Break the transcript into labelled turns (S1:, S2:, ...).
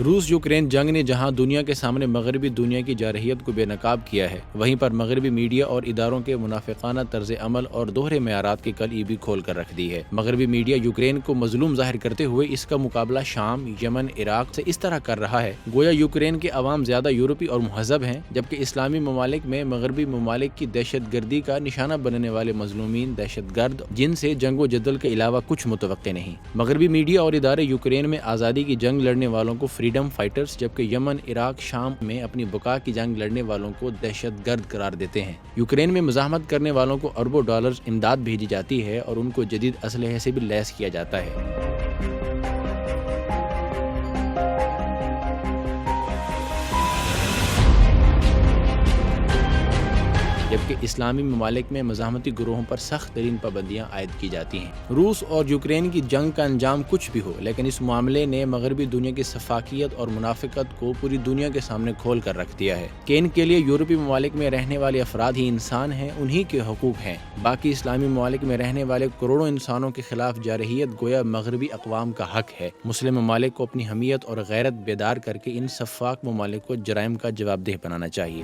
S1: روس یوکرین جنگ نے جہاں دنیا کے سامنے مغربی دنیا کی جارحیت کو بے نقاب کیا ہے، وہیں پر مغربی میڈیا اور اداروں کے منافقانہ طرز عمل اور دوہرے معیارات کی کلئی بھی کھول کر رکھ دی ہے۔ مغربی میڈیا یوکرین کو مظلوم ظاہر کرتے ہوئے اس کا مقابلہ شام، یمن، عراق سے اس طرح کر رہا ہے گویا یوکرین کے عوام زیادہ یورپی اور مہذب ہیں، جبکہ اسلامی ممالک میں مغربی ممالک کی دہشت گردی کا نشانہ بننے والے مظلومین دہشت گرد، جن سے جنگ و جدل کے علاوہ کچھ متوقع نہیں۔ مغربی میڈیا اور ادارے یوکرین میں آزادی کی جنگ لڑنے والوں کو فریڈم فائٹرز، جبکہ یمن، عراق، شام میں اپنی بقا کی جنگ لڑنے والوں کو دہشت گرد قرار دیتے ہیں۔ یوکرین میں مزاحمت کرنے والوں کو اربوں ڈالرز امداد بھیجی جاتی ہے اور ان کو جدید اسلحے سے بھی لیس کیا جاتا ہے۔ جبکہ اسلامی ممالک میں مزاحمتی گروہوں پر سخت ترین پابندیاں عائد کی جاتی ہیں۔ روس اور یوکرین کی جنگ کا انجام کچھ بھی ہو، لیکن اس معاملے نے مغربی دنیا کی سفاکیت اور منافقت کو پوری دنیا کے سامنے کھول کر رکھ دیا ہے کہ ان کے لیے یورپی ممالک میں رہنے والے افراد ہی انسان ہیں، انہی کے حقوق ہیں۔ باقی اسلامی ممالک میں رہنے والے کروڑوں انسانوں کے خلاف جارحیت گویا مغربی اقوام کا حق ہے۔ مسلم ممالک کو اپنی حمیت اور غیرت بیدار کر کے ان سفاک ممالک کو جرائم کا جواب دہ بنانا چاہیے۔